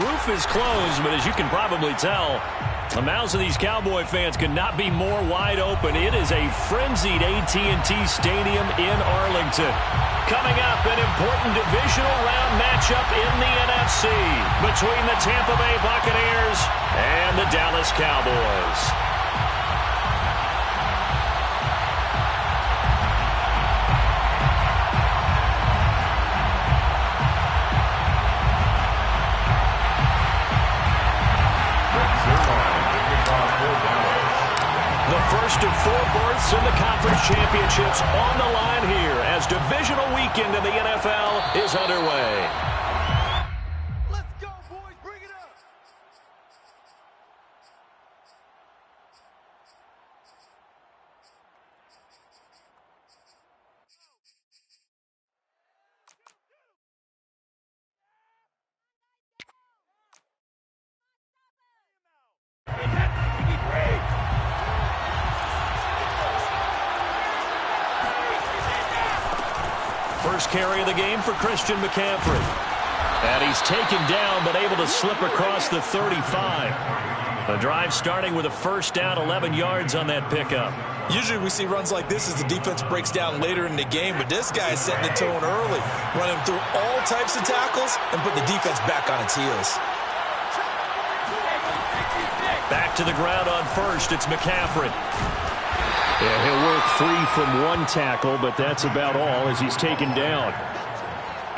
roof is closed, but as you can probably tell, the mouths of these Cowboy fans could not be more wide open. It is a frenzied AT&T Stadium in Arlington. Coming up, an important divisional round matchup in the NFC between the Tampa Bay Buccaneers and the Dallas Cowboys. First of 4 berths in the conference championships on the line here as divisional weekend in the NFL is underway. Let's go, boys. Bring it up. First carry of the game for Christian McCaffrey. And he's taken down but able to slip across the 35. The drive starting with a first down, 11 yards on that pickup. Usually we see runs like this as the defense breaks down later in the game, but this guy is setting the tone early, running through all types of tackles and put the defense back on its heels. Back to the ground on first, it's McCaffrey. Yeah, he'll work free from one tackle, but that's about all as he's taken down.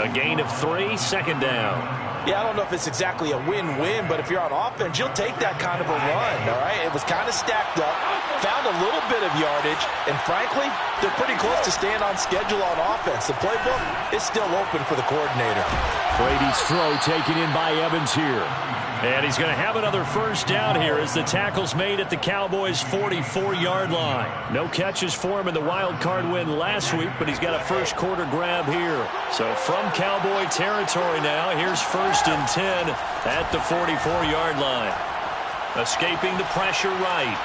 A gain of 3, second down. Yeah, I don't know if it's exactly a win-win, but if you're on offense, you'll take that kind of a run, all right? It was kind of stacked up, found a little bit of yardage, and frankly, they're pretty close to staying on schedule on offense. The playbook is still open for the coordinator. Brady's throw taken in by Evans here. And he's going to have another first down here as the tackle's made at the Cowboys' 44-yard line. No catches for him in the wild card win last week, but he's got a first quarter grab here. So from Cowboy territory now, here's first and 10 at the 44-yard line. Escaping the pressure right.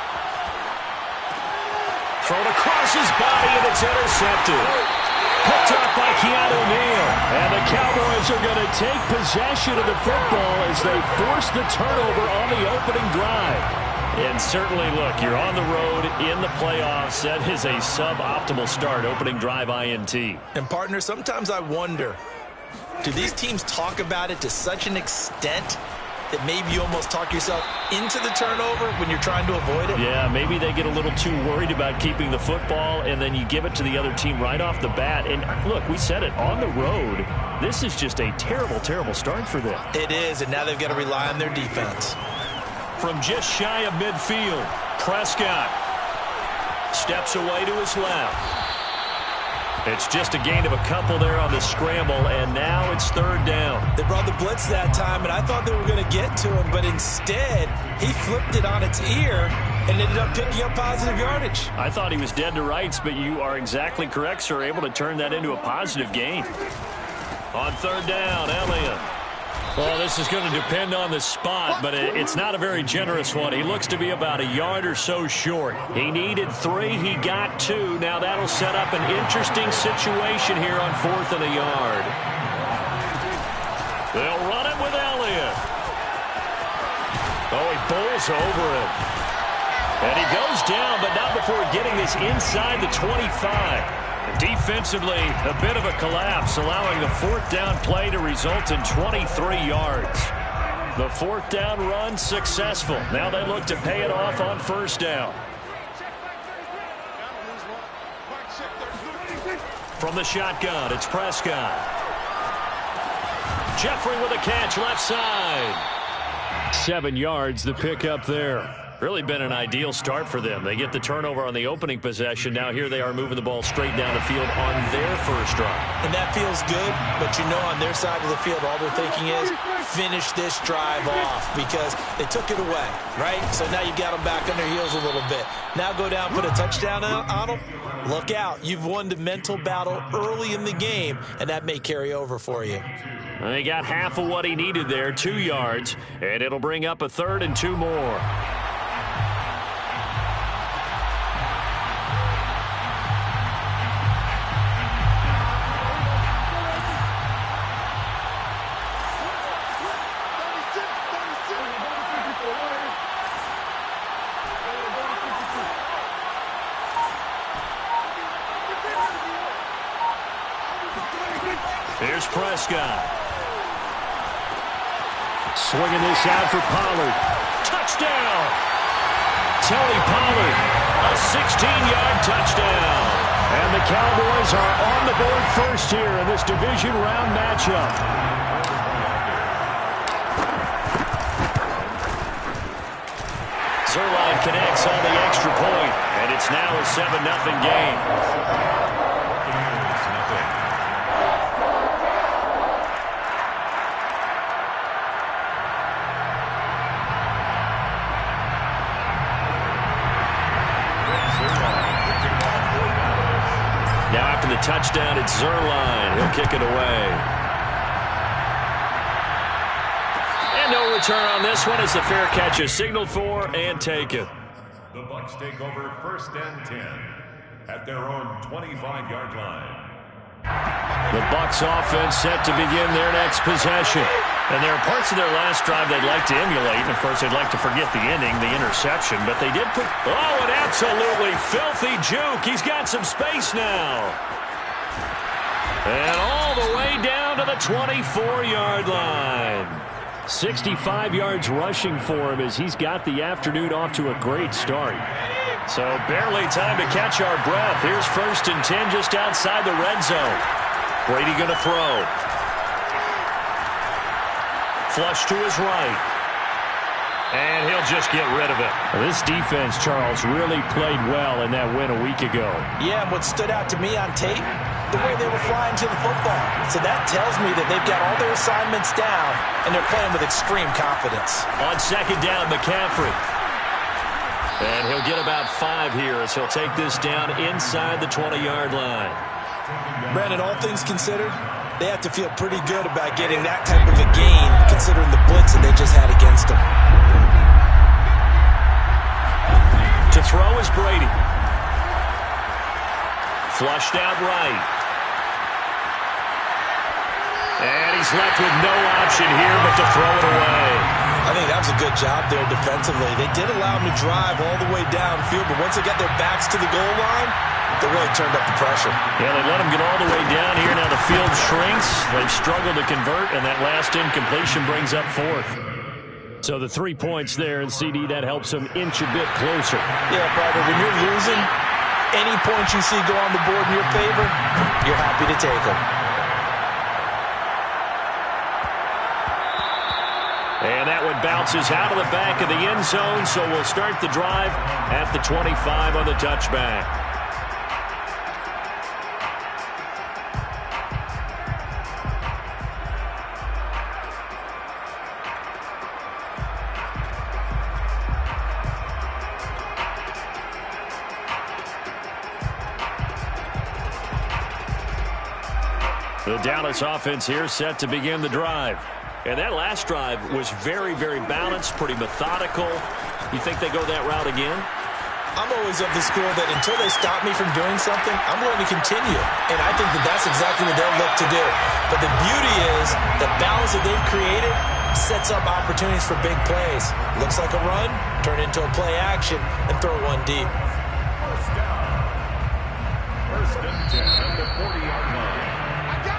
Thrown across his body, and it's intercepted. Picked up by Keanu Neal. And the Cowboys are going to take possession of the football as they force the turnover on the opening drive. And certainly, look, you're on the road in the playoffs. That is a suboptimal start, opening drive INT. And, partner, sometimes I wonder, do these teams talk about it to such an extent that maybe you almost talk yourself into the turnover when you're trying to avoid it? Yeah, maybe they get a little too worried about keeping the football, and then you give it to the other team right off the bat. And look, we said it, on the road, this is just a terrible, terrible start for them. It is, and now they've got to rely on their defense. From just shy of midfield, Prescott steps away to his left. It's just a gain of a couple there on the scramble, and now it's third down. They brought the blitz that time, and I thought they were going to get to him, but instead, he flipped it on its ear and ended up picking up positive yardage. I thought he was dead to rights, but you are exactly correct, sir, able to turn that into a positive gain. On third down, Elliott. Well, this is going to depend on the spot, but it's not a very generous one. He looks to be about a yard or so short. He needed 3. He got 2. Now that'll set up an interesting situation here on 4th and a yard. They'll run it with Elliott. Oh, he bowls over him. And he goes down, but not before getting this inside the 25. Defensively, a bit of a collapse, allowing the 4th down play to result in 23 yards. The 4th down run successful. Now they look to pay it off on first down. From the shotgun, it's Prescott. Jeffrey with a catch left side. 7 yards, the pickup there. Really been an ideal start for them. They get the turnover on the opening possession. Now here they are moving the ball straight down the field on their first drive. And that feels good, but you know on their side of the field all they're thinking is finish this drive off because they took it away, right? So now you've got them back on their heels a little bit. Now go down, put a touchdown on them. Look out. You've won the mental battle early in the game, and that may carry over for you. He got half of what he needed there, 2 yards, and it'll bring up a 3rd and 2 more. Here's Prescott. Swinging this out for Pollard. Touchdown! Tony Pollard, a 16-yard touchdown. And the Cowboys are on the board first here in this division round matchup. Zerline connects on the extra point, and it's now a 7-0 game. Now after the touchdown, it's Zerline. He'll kick it away. And no return on this one as the fair catch is signaled for and taken. The Bucs take over 1st and 10 at their own 25-yard line. The Bucs offense set to begin their next possession. And there are parts of their last drive they'd like to emulate. And, of course, they'd like to forget the ending, the interception. But they did put... Oh, an absolutely filthy juke. He's got some space now. And all the way down to the 24-yard line. 65 yards rushing for him as he's got the afternoon off to a great start. So barely time to catch our breath. Here's 1st and 10 just outside the red zone. Brady going to throw. Flush to his right. And he'll just get rid of it. This defense, Charles, really played well in that win a week ago. Yeah, and what stood out to me on tape, the way they were flying to the football. So that tells me that they've got all their assignments down, and they're playing with extreme confidence. On 2nd down, McCaffrey. And he'll get about 5 here as he'll take this down inside the 20-yard line. Brandon, all things considered, they have to feel pretty good about getting that type of a gain, considering the blitz that they just had against them. To throw is Brady. Flushed out right. And he's left with no option here but to throw it away. I think that was a good job there defensively. They did allow him to drive all the way downfield, but once they got their backs to the goal line, they really turned up the pressure. Yeah, they let him get all the way down here. Now the field shrinks. They've struggled to convert, and that last incompletion brings up 4th. So the 3 points there, and CD, that helps them inch a bit closer. Yeah, brother, when you're losing, any points you see go on the board in your favor, you're happy to take them. And that one bounces out of the back of the end zone, so we'll start the drive at the 25 on the touchback. The Dallas offense here set to begin the drive. And that last drive was very, very balanced, pretty methodical. You think they go that route again? I'm always of the school that until they stop me from doing something, I'm going to continue. And I think that that's exactly what they'll look to do. But the beauty is the balance that they've created sets up opportunities for big plays. Looks like a run, turn into a play action, and throw one deep. First down. 1st and 10 at the 40-yard line.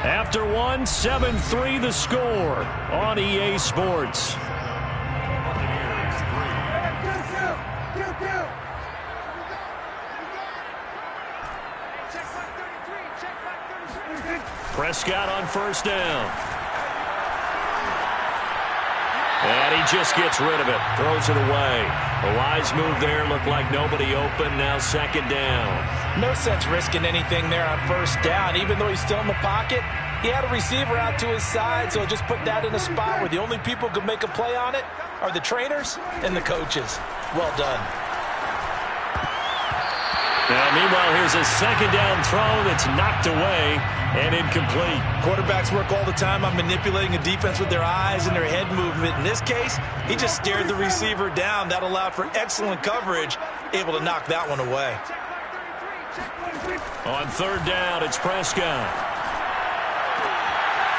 After 7-3 the score on EA Sports. Prescott on 1st down. And he just gets rid of it. Throws it away. A wise move there. Looked like nobody open. Now 2nd down. No sense risking anything there on 1st down. Even though he's still in the pocket, he had a receiver out to his side, so just put that in a spot where the only people who can make a play on it are the trainers and the coaches. Well done. Now, meanwhile, here's a 2nd down throw that's knocked away and incomplete. Quarterbacks work all the time on manipulating a defense with their eyes and their head movement. In this case, he just stared the receiver down. That allowed for excellent coverage, able to knock that one away. On 3rd down, it's Prescott.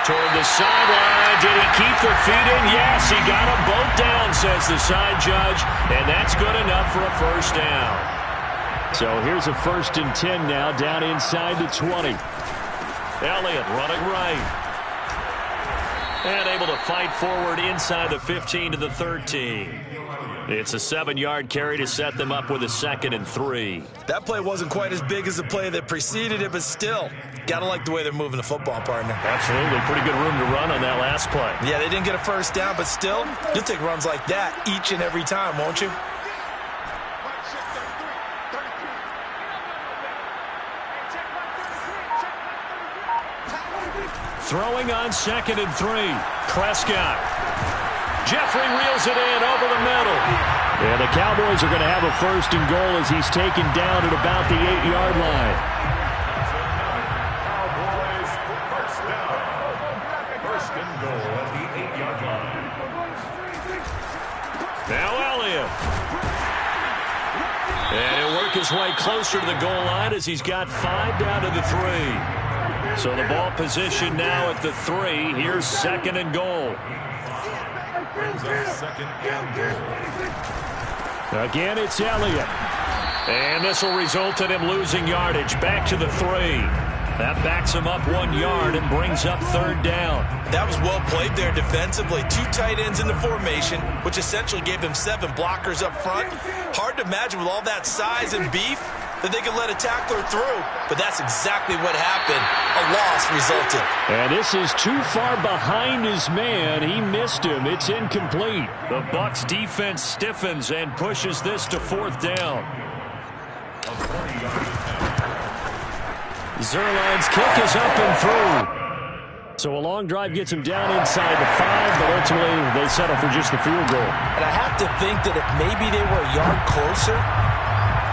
Toward the sideline. Did he keep the feet in? Yes, he got them both down, says the side judge. And that's good enough for a 1st down. So here's a 1st and 10 now down inside the 20. Elliott running right. And able to fight forward inside the 15 to the 13. It's a 7-yard carry to set them up with a 2nd and 3. That play wasn't quite as big as the play that preceded it, but still, got to like the way they're moving the football, partner. Absolutely. Pretty good room to run on that last play. Yeah, they didn't get a first down, but still, you'll take runs like that each and every time, won't you? Throwing on 2nd and 3. Prescott. Jeffrey reels it in over the middle. And the Cowboys are going to have a 1st and goal as he's taken down at about the 8-yard line. Cowboys first down. 1st and goal at the 8-yard line. Now Elliott. And he'll work his way closer to the goal line as he's got 5 down to the 3. So the ball position now at the 3. Here's 2nd and goal. Brings up 2nd and goal. Again, it's Elliott. And this will result in him losing yardage. Back to the 3. That backs him up 1 yard and brings up 3rd down. That was well played there defensively. 2 tight ends in the formation, which essentially gave them 7 blockers up front. Hard to imagine with all that size and beef that they could let a tackler through, but that's exactly what happened. A loss resulted. And this is too far behind his man. He missed him. It's incomplete. The Bucs defense stiffens and pushes this to 4th down. Zerline's kick is up and through. So a long drive gets him down inside the 5, but ultimately they settle for just the field goal. And I have to think that if maybe they were a yard closer,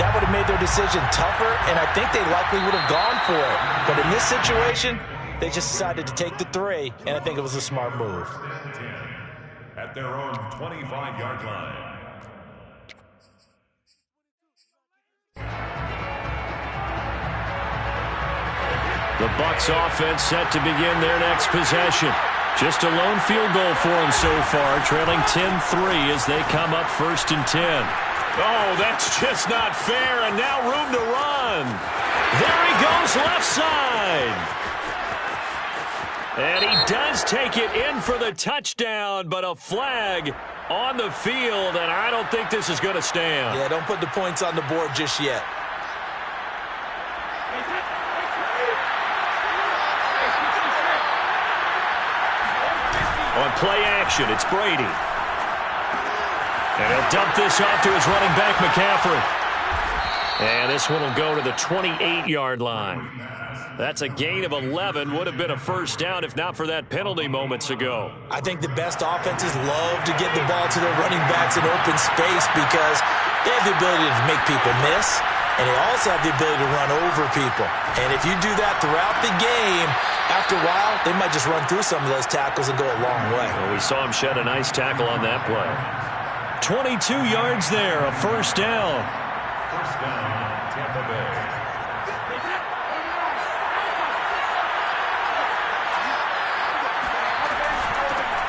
that would have made their decision tougher, and I think they likely would have gone for it. But in this situation, they just decided to take the 3, and I think it was a smart move. At their own 25-yard line. The Bucs offense set to begin their next possession. Just a lone field goal for them so far, trailing 10-3 as they come up 1st and 10. Oh, that's just not fair, and now room to run. There he goes left side. And he does take it in for the touchdown, but a flag on the field, and I don't think this is going to stand. Yeah, don't put the points on the board just yet. On play action, it's Brady. And he'll dump this off to his running back, McCaffrey. And this one will go to the 28-yard line. That's a gain of 11. Would have been a 1st down if not for that penalty moments ago. I think the best offenses love to get the ball to their running backs in open space because they have the ability to make people miss, and they also have the ability to run over people. And if you do that throughout the game, after a while, they might just run through some of those tackles and go a long way. Well, we saw him shed a nice tackle on that play. 22 yards there, a 1st down. 1st down, Tampa Bay.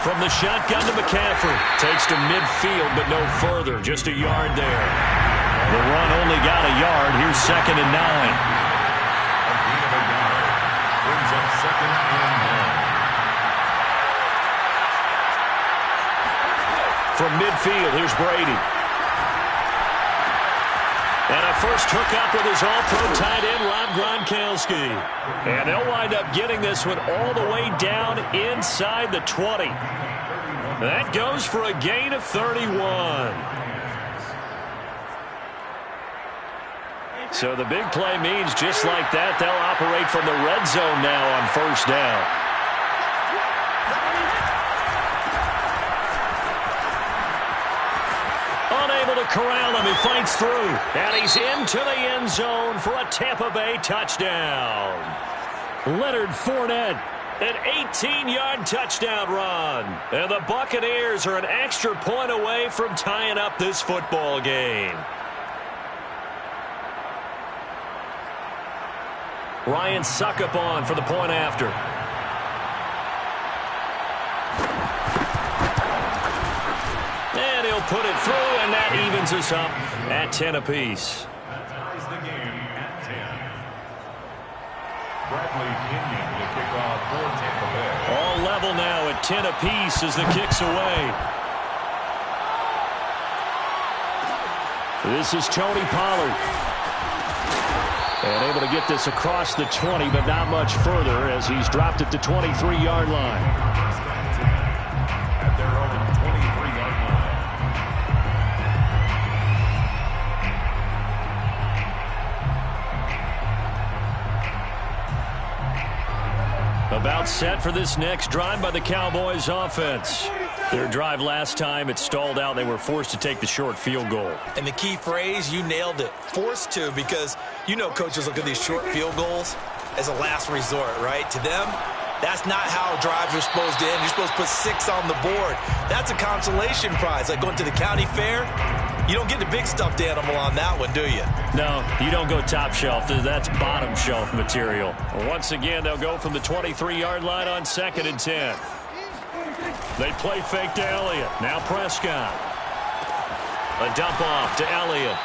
From the shotgun to McCaffrey. Takes to midfield, but no further. Just a yard there. The run only got a yard. Here's 2nd and 9. A gain of a yard. Brings up 2nd and 9. From midfield, here's Brady. And a first hookup with his all-pro tight end, Rob Gronkowski. And they'll wind up getting this one all the way down inside the 20. That goes for a gain of 31. So the big play means just like that, they'll operate from the red zone now on 1st down. Corral him, he fights through, and he's into the end zone for a Tampa Bay touchdown. Leonard Fournette, an 18-yard touchdown run, and the Buccaneers are an extra point away from tying up this football game. Ryan Suckup on for the point after. And he'll put it through, and that evens us up at 10 apiece. That ties the game at 10. to kick off for Tampa Bay. All level now at 10 apiece as the kick's away. This is Tony Pollard. And able to get this across the 20, but not much further as he's dropped it to 23-yard line. At their own 23-yard line. About set for this next drive by the Cowboys offense. Their drive last time, it stalled out. They were forced to take the short field goal. And the key phrase, you nailed it, forced to, because you know coaches look at these short field goals as a last resort, right? To them, that's not how drives are supposed to end. You're supposed to put 6 on the board. That's a consolation prize. Like going to the county fair, you don't get the big stuffed animal on that one, do you? No, you don't go top shelf. That's bottom shelf material. Once again, they'll go from the 23-yard line on 2nd and 10. They play fake to Elliott. Now Prescott. A dump off to Elliott.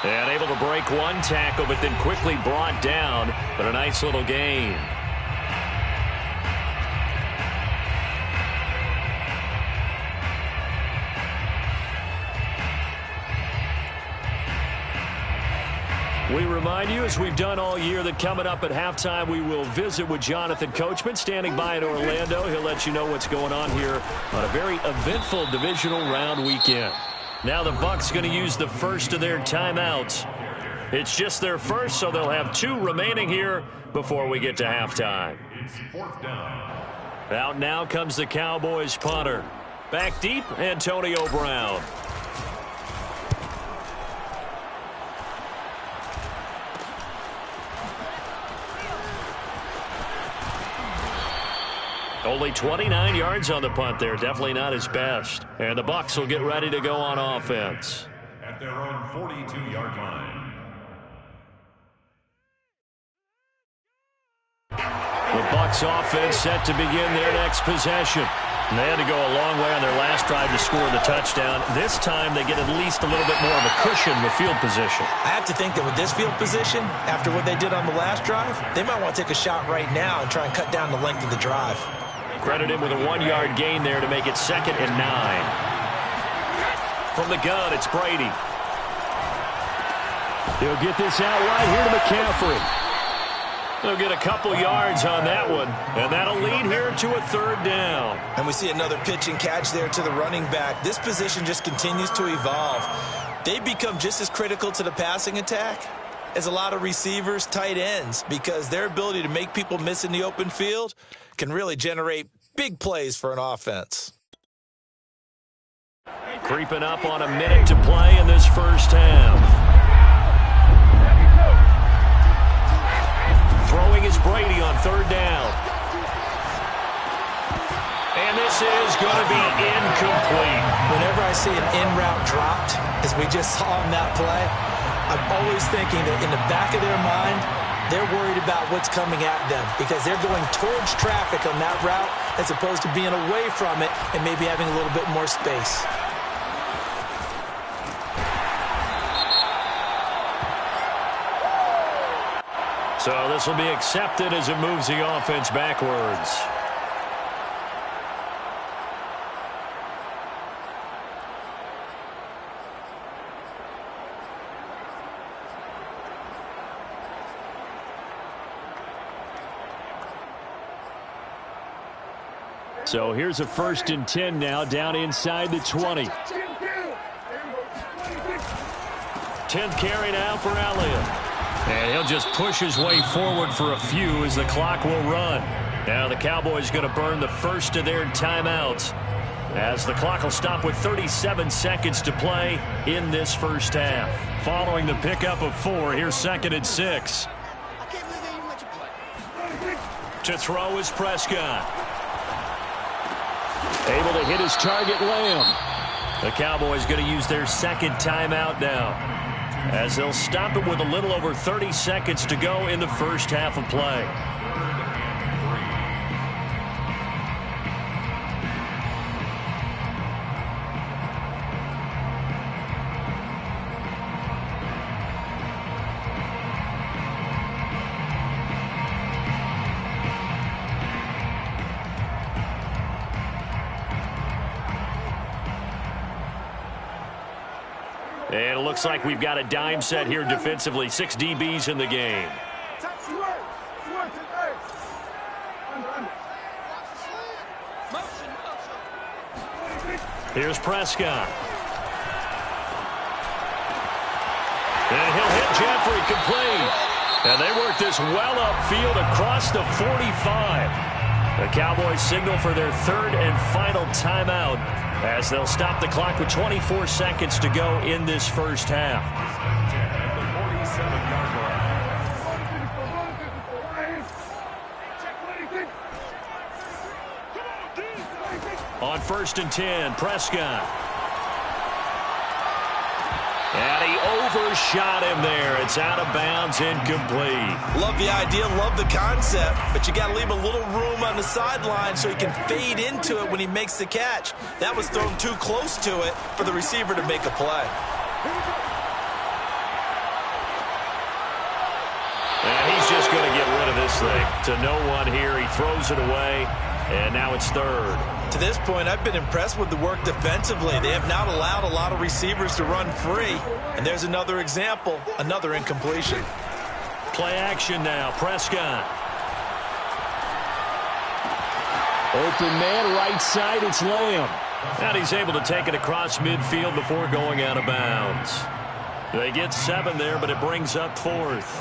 And able to break one tackle, but then quickly brought down. But a nice little gain. We remind you, as we've done all year, that coming up at halftime, we will visit with Jonathan Coachman, standing by in Orlando. He'll let you know what's going on here on a very eventful divisional round weekend. Now the Bucs going to use the first of their timeouts. It's just their first, so they'll have 2 remaining here before we get to halftime. It's 4th down. Out now comes the Cowboys punter. Back deep, Antonio Brown. Only 29 yards on the punt there. Definitely not his best. And the Bucs will get ready to go on offense. At their own 42-yard line. The Bucs offense set to begin their next possession. And they had to go a long way on their last drive to score the touchdown. This time they get at least a little bit more of a cushion with field position. I have to think that with this field position, after what they did on the last drive, they might want to take a shot right now and try and cut down the length of the drive. Credit him with a 1-yard gain there to make it 2nd and 9. From the gun, it's Brady. He'll get this out right here to McCaffrey. They'll get a couple yards on that one, and that'll lead here to a 3rd down. And we see another pitch and catch there to the running back. This position just continues to evolve. They become just as critical to the passing attack as a lot of receivers, tight ends, because their ability to make people miss in the open field can really generate big plays for an offense. Creeping up on a minute to play in this first half. Throwing is Brady on 3rd down. And this is going to be incomplete. Whenever I see an in-route dropped, as we just saw on that play, I'm always thinking that in the back of their mind, they're worried about what's coming at them because they're going towards traffic on that route as opposed to being away from it and maybe having a little bit more space. So this will be accepted as it moves the offense backwards. So here's a 1st and 10 now, down inside the 20. 10th carry now for Elliott. And he'll just push his way forward for a few as the clock will run. Now the Cowboys going to burn the first of their timeouts as the clock will stop with 37 seconds to play in this first half. Following the pickup of 4, here's 2nd and 6. To throw is Prescott. Able to hit his target, Lamb. The Cowboys going to use their 2nd timeout now, as they'll stop it with a little over 30 seconds to go in the first half of play. And it looks like we've got a dime set here defensively. 6 DBs in the game. Here's Prescott. And he'll hit Jeffrey complete. And they work this well upfield across the 45. The Cowboys signal for their 3rd and final timeout as they'll stop the clock with 24 seconds to go in this first half. On 1st and 10, Prescott. And he overshot him there. It's out of bounds, incomplete. Love the idea, love the concept, but you got to leave a little room on the sideline so he can fade into it when he makes the catch. That was thrown too close to it for the receiver to make a play. And he's just going to get rid of this thing to no one here. He throws it away, and now it's 3rd. To this point, I've been impressed with the work defensively. They have not allowed a lot of receivers to run free. And there's another example, another incompletion. Play action now, Prescott. Open man, right side, it's Lamb. And he's able to take it across midfield before going out of bounds. They get 7 there, but it brings up 4th.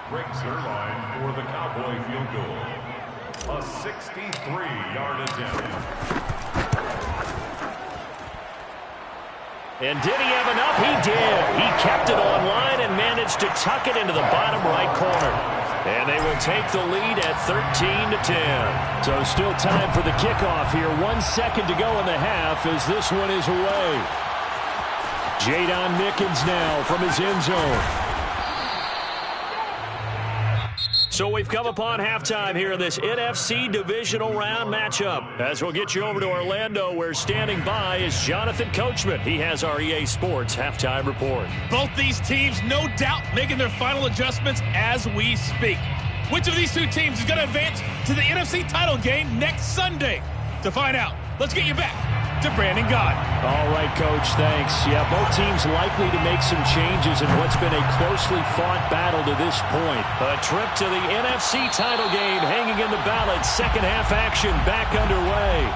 Greg Zerline for the Cowboy field goal. A 63-yard attempt. And did he have enough? He did. He kept it on line and managed to tuck it into the bottom right corner. And they will take the lead at 13-10. So still time for the kickoff here. 1 second to go in the half as this one is away. Jadon Mickens now from his end zone. So we've come upon halftime here in this NFC divisional round matchup. As we'll get you over to Orlando, where standing by is Jonathan Coachman. He has our EA Sports halftime report. Both these teams, no doubt, making their final adjustments as we speak. Which of these two teams is going to advance to the NFC title game next Sunday? To find out, let's get you back to Brandon Gaudin. All right, Coach, thanks. Yeah, both teams likely to make some changes in what's been a closely fought battle to this point. A trip to the NFC title game hanging in the balance. Second half action back underway.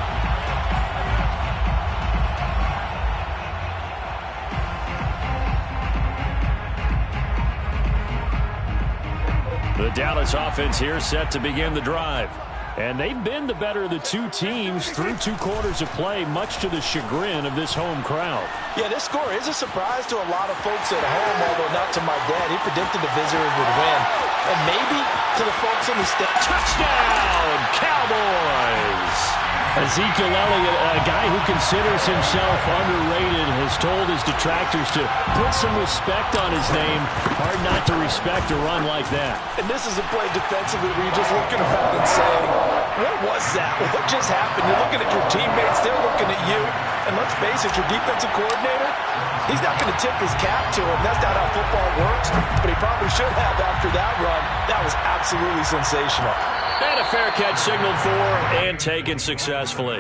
The Dallas offense here set to begin the drive. And they've been the better of the two teams through 2 quarters of play, much to the chagrin of this home crowd. Yeah, this score is a surprise to a lot of folks at home, although not to my dad. He predicted the visitors would win. And maybe to the folks in the state. Touchdown, Cowboys! Ezekiel Elliott, a guy who considers himself underrated, has told his detractors to put some respect on his name. Hard not to respect a run like that. And this is a play defensively where you're just looking around and saying, what was that? What just happened? You're looking at your teammates, they're looking at you. And let's face it, your defensive coordinator, he's not going to tip his cap to him. That's not how football works. But he probably should have after that run. That was absolutely sensational. And a fair catch signaled for and taken successfully.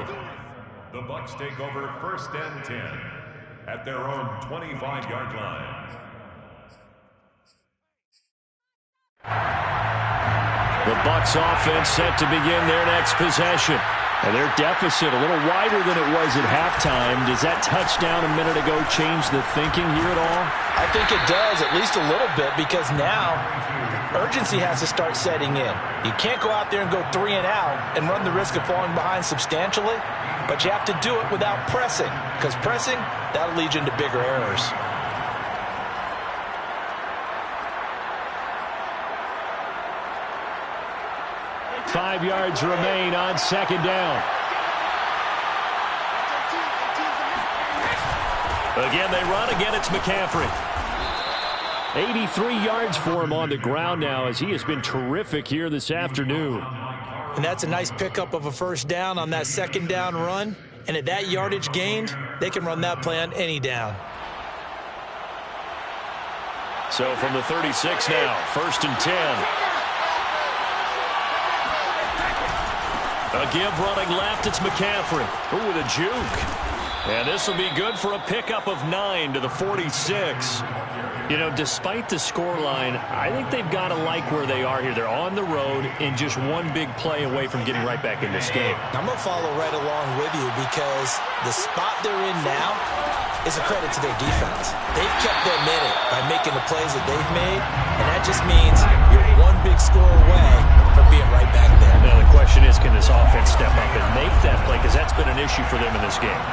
The Bucs take over 1st and 10 at their own 25-yard line. The Bucs offense set to begin their next possession. And their deficit a little wider than it was at halftime. Does that touchdown a minute ago change the thinking here at all? I think it does, at least a little bit, because now urgency has to start setting in. You can't go out there and go 3 and out and run the risk of falling behind substantially, but you have to do it without pressing, because pressing, that'll lead you into bigger errors. Five yards remain on 2nd down. Again, they run. Again, it's McCaffrey. 83 yards for him on the ground now as he has been terrific here this afternoon. And that's a nice pickup of a 1st down on that 2nd down run. And at that yardage gained, they can run that play on any down. So from the 36 now, 1st and 10. A give running left, it's McCaffrey. Ooh, with a juke. And this will be good for a pickup of 9 to the 46. You know, despite the scoreline, I think they've got to like where they are here. They're on the road and just one big play away from getting right back in this game. I'm going to follow right along with you because the spot they're in now is a credit to their defense. They've kept them in it by making the plays that they've made, and that just means you're one big score away from being right back there. Now the question is, can this offense step up and make that play? Because that's been an issue for them in this game.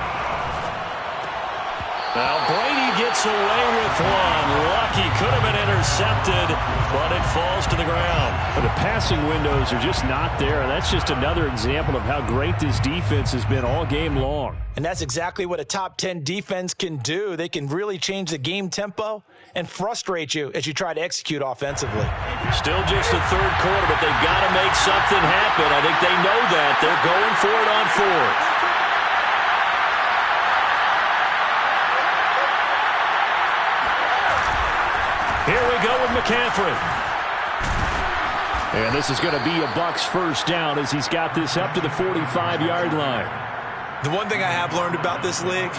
Now Brady gets away with one. Lucky, could have been intercepted, but it falls to the ground. But the passing windows are just not there. That's just another example of how great this defense has been all game long. And that's exactly what a top 10 defense can do. They can really change the game tempo and frustrate you as you try to execute offensively. Still just the third quarter, but they've got to make something happen. I think they know that. They're going for it on fourth. Here we go with McCaffrey. And this is going to be a Bucs first down as he's got this up to the 45-yard line. The one thing I have learned about this league,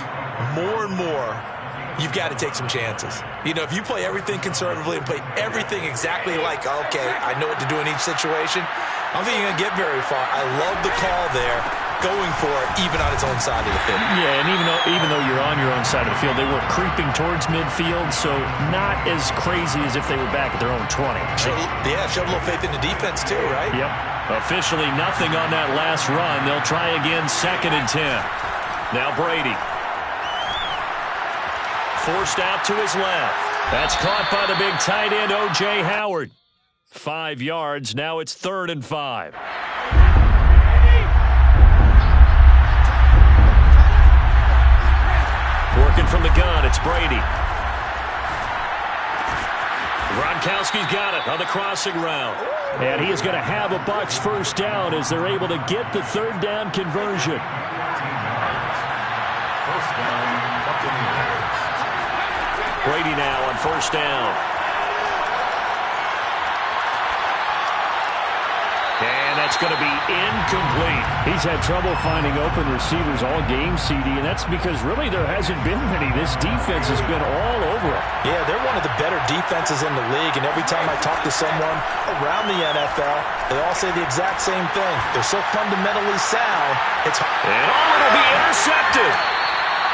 more and more, you've got to take some chances. You know, if you play everything conservatively and play everything exactly like, okay, I know what to do in each situation, I don't think you're going to get very far. I love the call there, going for it, even on its own side of the field. Yeah, and even though you're on your own side of the field, they were creeping towards midfield, so not as crazy as if they were back at their own 20. Showed a little faith in the defense too, right? Yep. Officially nothing on that last run. They'll try again, 2nd and 10. Now Brady. Forced out to his left. That's caught by the big tight end, O.J. Howard. 5 yards. Now it's 3rd and 5. Working from the gun, it's Brady. Gronkowski's got it on the crossing route. And he is going to have a Bucs first down as they're able to get the 3rd down conversion. First down, Buccaneers. Brady now on 1st down. And that's going to be incomplete. He's had trouble finding open receivers all game, CD, and that's because really there hasn't been many. This defense has been all over him. Yeah, they're one of the better defenses in the league, and every time I talk to someone around the NFL, they all say the exact same thing. They're so fundamentally sound, it's hard. And it'll be intercepted.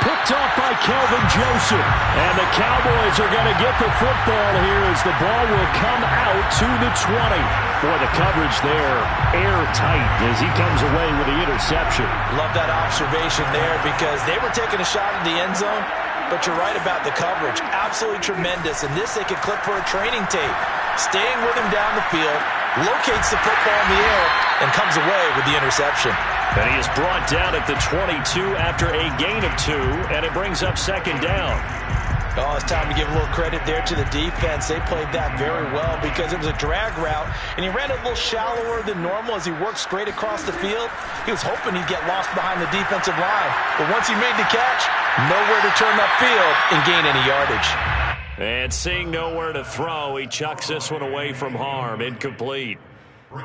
Picked off by Kelvin Joseph. And the Cowboys are going to get the football here as the ball will come out to the 20. Boy, the coverage there airtight as he comes away with the interception. Love that observation there because they were taking a shot at the end zone, but you're right about the coverage. Absolutely tremendous. And this they could clip for a training tape. Staying with him down the field, locates the football in the air, and comes away with the interception. And he is brought down at the 22 after a gain of 2, and it brings up 2nd down. Oh, it's time to give a little credit there to the defense. They played that very well because it was a drag route, and he ran a little shallower than normal as he worked straight across the field. He was hoping he'd get lost behind the defensive line, but once he made the catch, nowhere to turn upfield and gain any yardage. And seeing nowhere to throw, he chucks this one away from harm. Incomplete.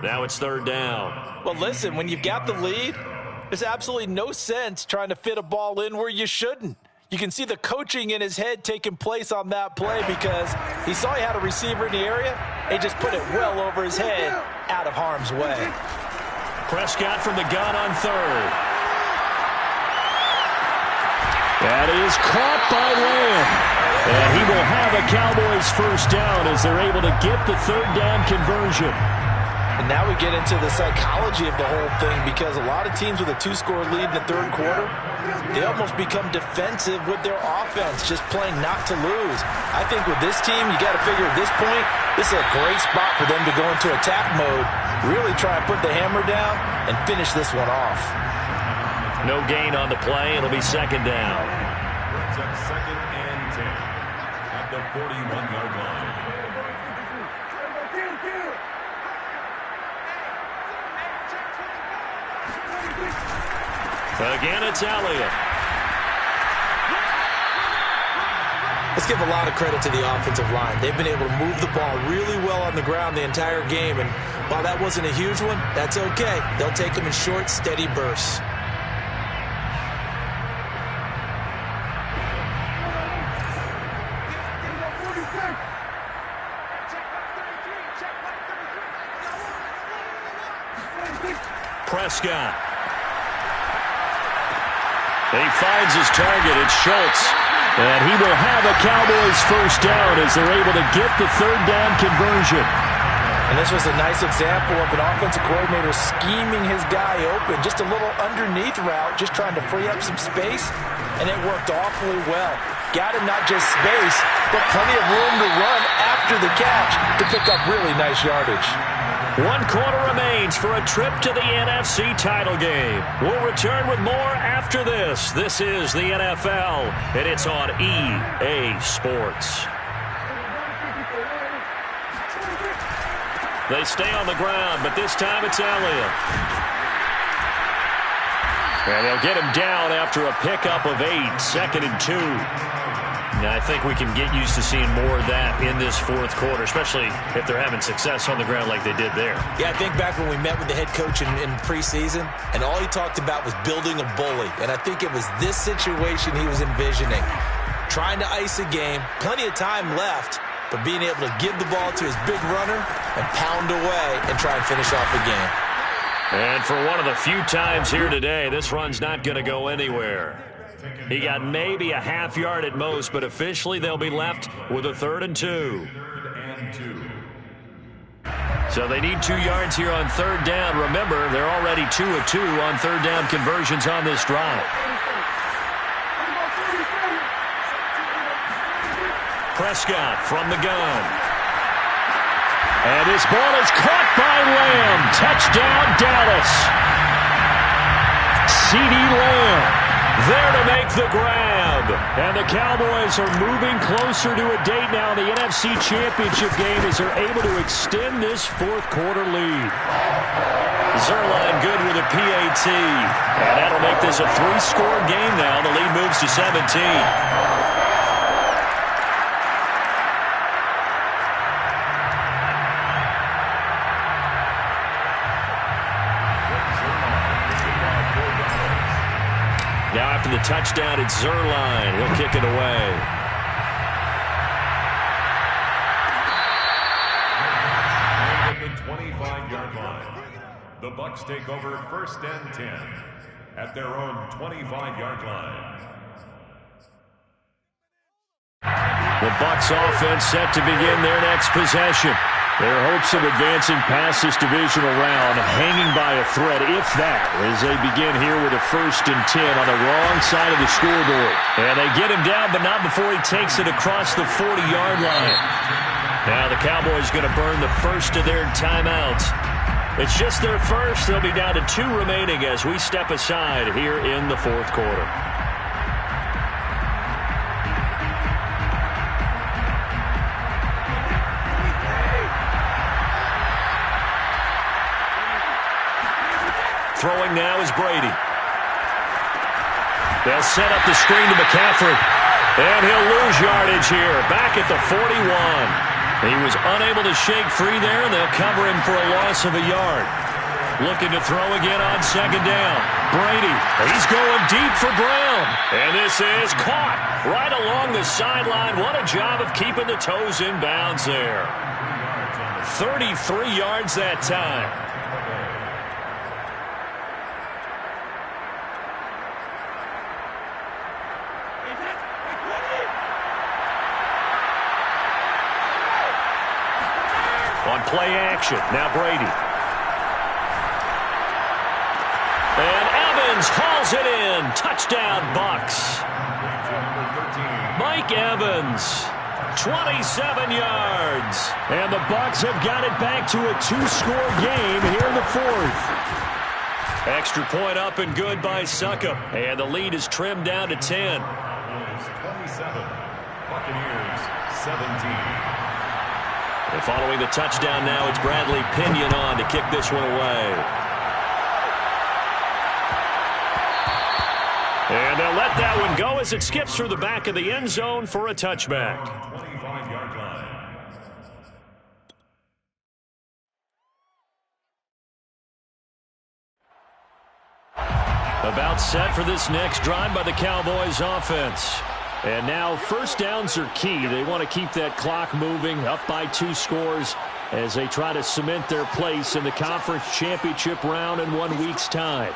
Now it's 3rd down. Well, listen, when you've got the lead, there's absolutely no sense trying to fit a ball in where you shouldn't. You can see the coaching in his head taking place on that play because he saw he had a receiver in the area. He just put it well over his head out of harm's way. Prescott from the gun on 3rd. That is caught by Lamb. And he will have a Cowboys first down as they're able to get the 3rd down conversion. And now we get into the psychology of the whole thing because a lot of teams with a 2-score lead in the 3rd quarter, they almost become defensive with their offense, just playing not to lose. I think with this team, you got to figure at this point, this is a great spot for them to go into attack mode, really try and put the hammer down and finish this one off. No gain on the play. It'll be 2nd down. Brings up 2nd and 10 at the 41-yard line. Again, it's Elliott. Let's give a lot of credit to the offensive line. They've been able to move the ball really well on the ground the entire game, and while that wasn't a huge one, that's okay. They'll take them in short, steady bursts. Prescott. He finds his target. It's Schultz. And he will have a Cowboys first down as they're able to get the third down conversion. And this was a nice example of an offensive coordinator scheming his guy open. Just a little underneath route, just trying to free up some space, and it worked awfully well. Got him not just space, but plenty of room to run after the catch to pick up really nice yardage. 1 quarter remains for a trip to the NFC title game. We'll return with more after this. This is the NFL, and it's on EA Sports. They stay on the ground, but this time it's Elliott. And they'll get him down after a pickup of 8, 2nd and 2. Now, I think we can get used to seeing more of that in this fourth quarter, especially if they're having success on the ground like they did there. Yeah, I think back when we met with the head coach in preseason, and all he talked about was building a bully. And I think it was this situation he was envisioning. Trying to ice a game, plenty of time left, but being able to give the ball to his big runner and pound away and try and finish off the game. And for one of the few times here today, this run's not going to go anywhere. He got maybe a half yard at most, but officially they'll be left with a 3rd and 2. So they need 2 yards here on 3rd down. Remember, they're already 2 of 2 on 3rd down conversions on this drive. Prescott from the gun. And this ball is caught by Lamb. Touchdown, Dallas. CeeDee Lamb there to make the grab. And the Cowboys are moving closer to a date now in the NFC Championship game as they're able to extend this fourth quarter lead. Zerline good with a PAT. And that'll make this a 3-score game now. The lead moves to 17. Now after the touchdown, it's Zerline. He'll kick it away. At the 25-yard line, the Bucs take over 1st and 10 at their own 25-yard line. The Bucs offense set to begin their next possession. Their hopes of advancing past this divisional round hanging by a thread, if that, as they begin here with a 1st and 10 on the wrong side of the scoreboard. And they get him down, but not before he takes it across the 40-yard line. Now the Cowboys going to burn the first of their timeouts. It's just their first. They'll be down to 2 remaining as we step aside here in the fourth quarter. Throwing now is Brady. They'll set up the screen to McCaffrey. And he'll lose yardage here. Back at the 41. He was unable to shake free there, and they'll cover him for a loss of a yard. Looking to throw again on 2nd down. Brady, he's going deep for Brown. And this is caught right along the sideline. What a job of keeping the toes in bounds there. 33 yards that time. On play action, now Brady. And Evans hauls it in. Touchdown, Bucs. Mike Evans, 27 yards. And the Bucs have got it back to a 2-score game here in the fourth. Extra point up and good by Suckup. And the lead is trimmed down to 10. 27, Buccaneers 17. And following the touchdown now, it's Bradley Pinion on to kick this one away. And they'll let that one go as it skips through the back of the end zone for a touchback. 25-yard line. About set for this next drive by the Cowboys offense. And now 1st downs are key. They want to keep that clock moving, up by 2 scores. as they try to cement their place in the conference championship round in 1 week's time.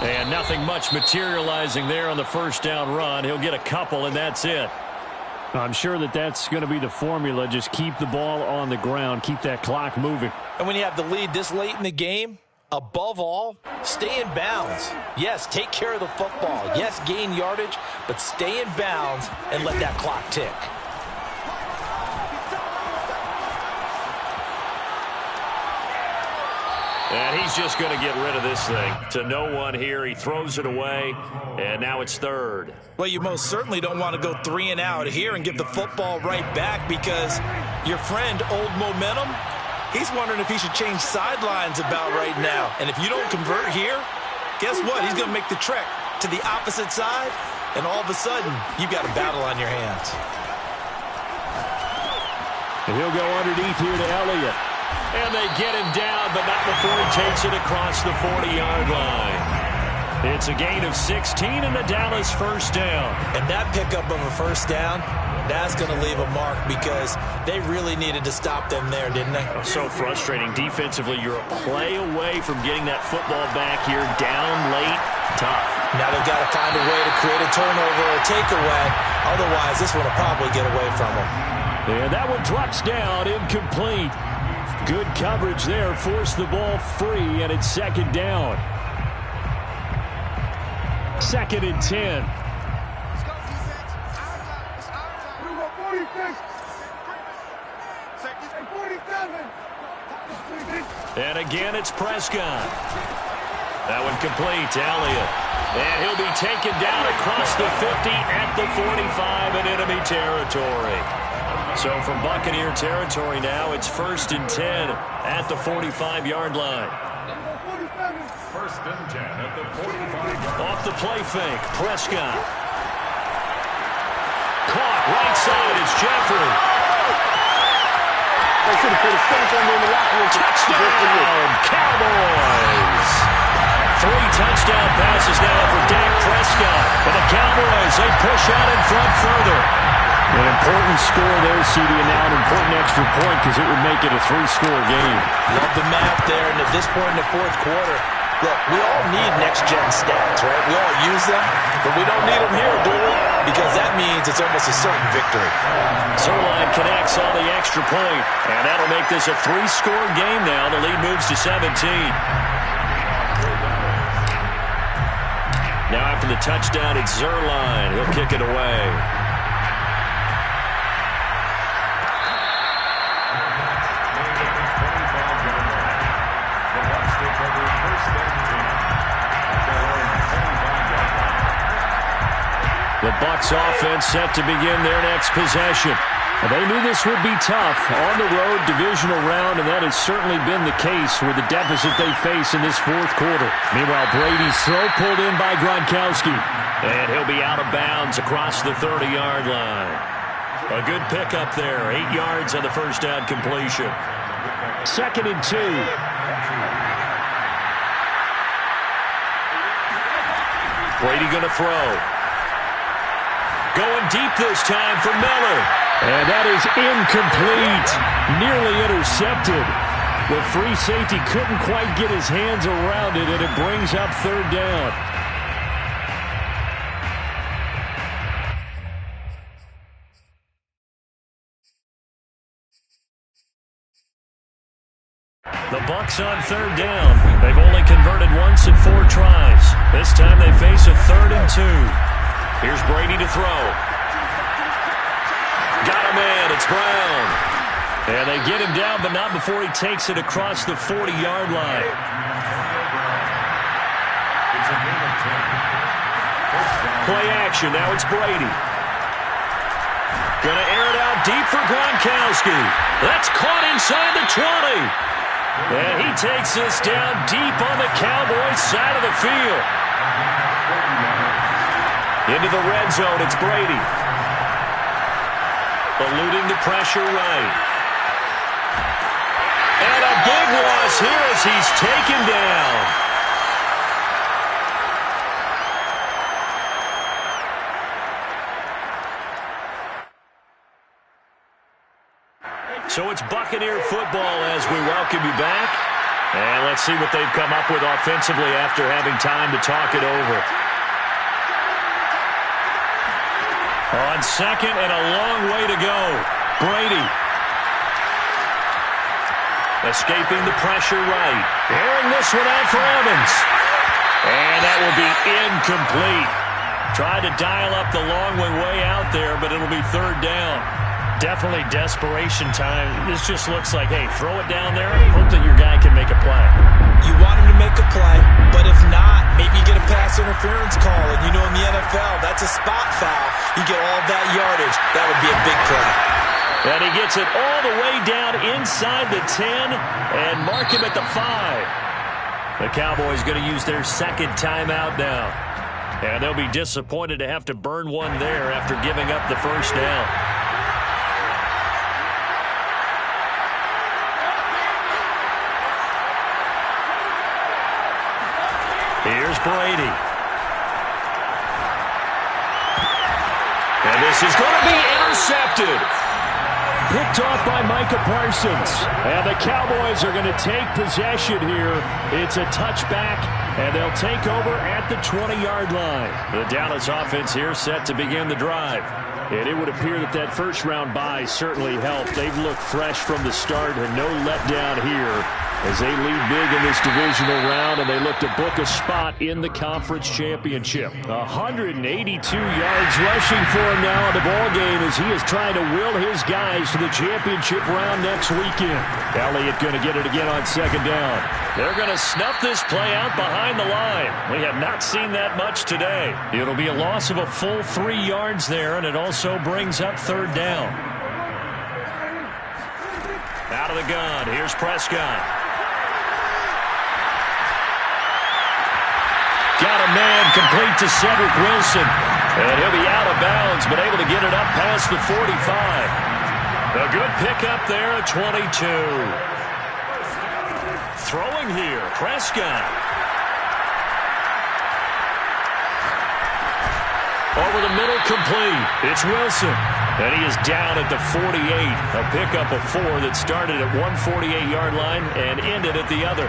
And nothing much materializing there on the first down run. He'll get a couple, and that's it. I'm sure that that's going to be the formula. Just keep the ball on the ground. Keep that clock moving. And when you have the lead this late in the game, above all, stay in bounds. Yes, take care of the football. Yes, gain yardage, but stay in bounds and let that clock tick. And he's just going to get rid of this thing. To no one here. He throws it away, and now it's third. Well, you most certainly don't want to go 3 and out here and give the football right back because your friend, Old Momentum, he's wondering if he should change sidelines about right now. And if you don't convert here, guess what? He's going to make the trek to the opposite side, and all of a sudden, you've got a battle on your hands. And he'll go underneath here to Elliott. And they get him down, but not before he takes it across the 40-yard line. It's a gain of 16 and a Dallas first down. And that pickup of a first down, that's going to leave a mark because they really needed to stop them there, didn't they? So frustrating. Defensively, you're a play away from getting that football back here down late. Tough. Now they've got to find a way to create a turnover or a takeaway. Otherwise, this one will probably get away from them. And that one drops down, incomplete. Good coverage there, forced the ball free, and it's second down. 2nd and 10. Let's go, defense. It's our time. We want 46. 47. And again, it's Prescott. That one complete to Elliott. And he'll be taken down across the 50 at the 45 in enemy territory. So from Buccaneer territory now, it's 1st and 10 at the 45-yard line. 1st and 10 at the 45-yard line. Off the play fake, Prescott. Caught right side is Jeffrey. Touchdown, Cowboys! 3 touchdown passes now for Dak Prescott. And the Cowboys, they push out in front further. An important score there, CD, and now an important extra point because it would make it a 3-score game. Love the math there, and at this point in the fourth quarter, look, we all need next-gen stats, right? We all use them, but we don't need them here, do we? Because that means it's almost a certain victory. Zerline connects on the extra point, and that'll make this a 3-score game now. The lead moves to 17. Now after the touchdown, it's Zerline. He'll kick it away. The Bucs offense set to begin their next possession. They knew this would be tough on the road divisional round, and that has certainly been the case with the deficit they face in this fourth quarter. Meanwhile, Brady's throw pulled in by Gronkowski. And he'll be out of bounds across the 30-yard line. A good pickup there. 8 yards on the first down completion. 2nd and 2. Brady going to throw. Going deep this time for Miller. And that is incomplete. Nearly intercepted. The free safety couldn't quite get his hands around it, and it brings up 3rd down. The Bucs on 3rd down. They've only converted once in 4 tries. This time they face a 3rd and 2. Here's Brady to throw. Got him in. It's Brown. And they get him down, but not before he takes it across the 40-yard line. Play action. Now it's Brady. Going to air it out deep for Gronkowski. That's caught inside the 20. And he takes this down deep on the Cowboys side of the field. Into the red zone, it's Brady. Eluding the pressure right. And a big loss here as he's taken down. So it's Buccaneer football as we welcome you back. And let's see what they've come up with offensively after having time to talk it over. On second and a long way to go. Brady. Escaping the pressure right. Airing this one out for Evans. And that will be incomplete. Tried to dial up the long way out there, but it'll be third down. Definitely desperation time. This just looks like, hey, throw it down there, hope that your guy can make a play. You want him to make a play, but if not, maybe you get a pass interference call. And you know in the NFL, that's a spot foul. You get all that yardage. That would be a big play. And he gets it all the way down inside the 10 and mark him at the 5. The Cowboys going to use their second timeout now. And they'll be disappointed to have to burn one there after giving up the first down. Here's Brady. And this is going to be intercepted. Picked off by Micah Parsons. And the Cowboys are going to take possession here. It's a touchback, and they'll take over at the 20-yard line. The Dallas offense here set to begin the drive. And it would appear that that first-round bye certainly helped. They've looked fresh from the start and no letdown here as they lead big in this divisional round, and they look to book a spot in the conference championship. 182 yards rushing for him now in the ballgame as he is trying to will his guys to the championship round next weekend. Elliott going to get it again on second down. They're going to snuff this play out behind the line. We have not seen that much today. It'll be a loss of a full 3 yards there, and it also brings up third down. Out of the gun, here's Prescott. Got a man complete to Cedric Wilson. And he'll be out of bounds, but able to get it up past the 45. A good pickup there at 22. Throwing here, Prescott. Over the middle, complete. It's Wilson. And he is down at the 48. A pickup of 4 that started at 148-yard line and ended at the other.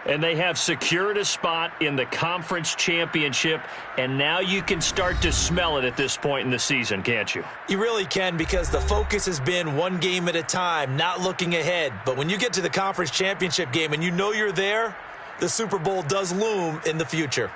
And they have secured a spot in the conference championship, and now you can start to smell it at this point in the season, can't you? You really can, because the focus has been one game at a time, not looking ahead. But when you get to the conference championship game and you know you're there, the Super Bowl does loom in the future.